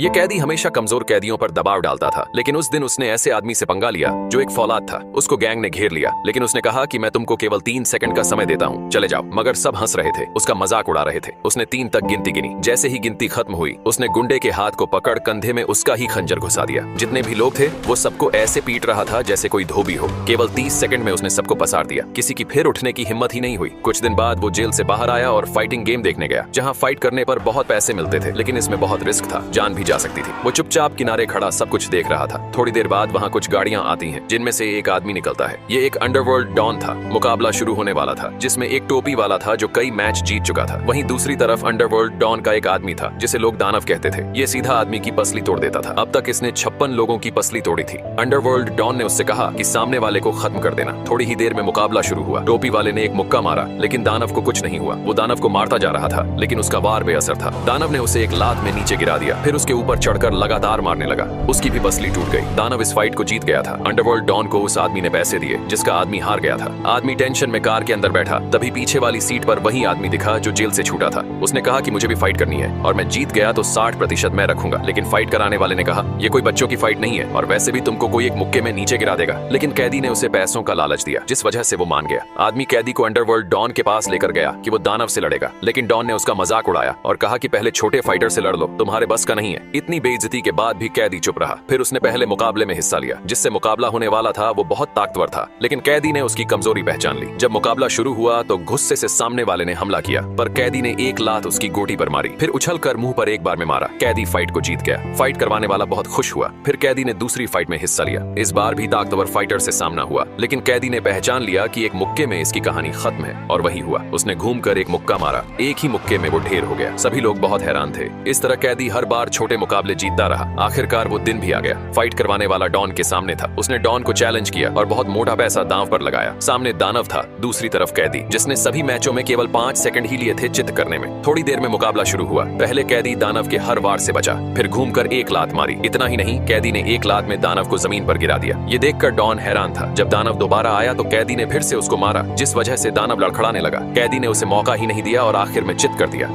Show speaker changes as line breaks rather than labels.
ये कैदी हमेशा कमजोर कैदियों पर दबाव डालता था, लेकिन उस दिन उसने ऐसे आदमी से पंगा लिया जो एक फौलाद था। उसको गैंग ने घेर लिया, लेकिन उसने कहा कि मैं तुमको केवल 3 सेकंड का समय देता हूँ, चले जाओ। मगर सब हंस रहे थे, उसका मजाक उड़ा रहे थे। उसने 3 तक गिनती गिनी। जैसे ही गिनती खत्म हुई, उसने गुंडे के हाथ को पकड़ कंधे में उसका ही खंजर घुसा दिया। जितने भी लोग थे वो सबको ऐसे पीट रहा था जैसे कोई धोबी हो। केवल 30 सेकंड में उसने सबको पसार दिया। किसी की फिर उठने की हिम्मत ही नहीं हुई। कुछ दिन बाद वो जेल से बाहर आया और फाइटिंग गेम देखने गया, जहाँ फाइट करने पर बहुत पैसे मिलते थे, लेकिन इसमें बहुत रिस्क था, जान भी जा सकती थी। वो चुपचाप किनारे खड़ा सब कुछ देख रहा था। थोड़ी देर बाद वहाँ कुछ गाड़ियां आती हैं, जिनमें से एक आदमी निकलता है। ये एक अंडरवर्ल्ड डॉन था। मुकाबला शुरू होने वाला था, जिसमें एक टोपी वाला था जो कई मैच जीत चुका था। वहीं दूसरी तरफ अंडरवर्ल्ड डॉन का एक आदमी था, जिसे लोग दानव कहते थे। ये सीधा आदमी की पसली तोड़ देता था। अब तक इसने 56 लोगों की पसली तोड़ी थी। अंडरवर्ल्ड डॉन ने उससे कहा कि सामने वाले को खत्म कर देना। थोड़ी ही देर में मुकाबला शुरू हुआ। टोपी वाले ने एक मुक्का मारा, लेकिन दानव को कुछ नहीं हुआ। वो दानव को मारता जा रहा था, लेकिन उसका वार बेअसर था। दानव ने उसे एक लात में नीचे गिरा दिया, फिर उसके ऊपर चढ़कर लगातार मारने लगा। उसकी भी पसली टूट गई। दानव इस फाइट को जीत गया था। अंडरवर्ल्ड डॉन को उस आदमी ने पैसे दिए जिसका आदमी हार गया था। आदमी टेंशन में कार के अंदर बैठा, तभी पीछे वाली सीट पर वही आदमी दिखा जो जेल से छूटा था। उसने कहा कि मुझे भी फाइट करनी है और मैं जीत गया तो 60% मैं रखूंगा। लेकिन फाइट कराने वाले ने कहा, ये कोई बच्चों की फाइट नहीं है और वैसे भी तुमको कोई एक मुक्के में नीचे गिरा देगा। लेकिन कैदी ने उसे पैसों का लालच दिया, जिस वजह से वो मान गया। आदमी कैदी को अंडरवर्ल्ड डॉन के पास लेकर गया कि वो दानव से लड़ेगा, लेकिन डॉन ने उसका मजाक उड़ाया और कहा कि पहले छोटे फाइटर से लड़ लो, तुम्हारे बस का नहीं है। इतनी बेइज्जती के बाद भी कैदी चुप रहा। फिर उसने पहले मुकाबले में हिस्सा लिया। जिससे मुकाबला होने वाला था वो बहुत ताकतवर था, लेकिन कैदी ने उसकी कमजोरी पहचान ली। जब मुकाबला शुरू हुआ तो गुस्से से सामने वाले ने हमला किया, पर कैदी ने एक लात उसकी गोटी पर मारी, फिर उछलकर मुंह पर एक बार में मारा। कैदी फाइट को जीत गया। फाइट करवाने वाला बहुत खुश हुआ। फिर कैदी ने दूसरी फाइट में हिस्सा लिया। इस बार भी ताकतवर फाइटर से सामना हुआ, लेकिन कैदी ने पहचान लिया कि एक मुक्के में इसकी कहानी खत्म है, और वही हुआ। उसने घूमकर एक मुक्का मारा। एक ही मुक्के में वो ढेर हो गया। सभी लोग बहुत हैरान थे। इस तरह कैदी हर बार छोटे मुकाबले जीतता रहा। आखिरकार वो दिन भी आ गया। फाइट करवाने वाला डॉन के सामने था। उसने डॉन को चैलेंज किया और बहुत मोटा पैसा दांव पर लगाया। सामने दानव था, दूसरी तरफ कैदी, जिसने सभी मैचों में केवल 5 सेकंड ही लिए थे चित करने में। थोड़ी देर में मुकाबला शुरू हुआ। पहले कैदी दानव के हर वार से बचा, फिर घूमकर एक लात मारी। इतना ही नहीं, कैदी ने एक लात में दानव को जमीन पर गिरा दिया। ये देखकर डॉन हैरान था। जब दानव दोबारा आया तो कैदी ने फिर से उसको मारा, जिस वजह से दानव लड़खड़ाने लगा। कैदी ने उसे मौका ही नहीं दिया और आखिर में चित कर दिया।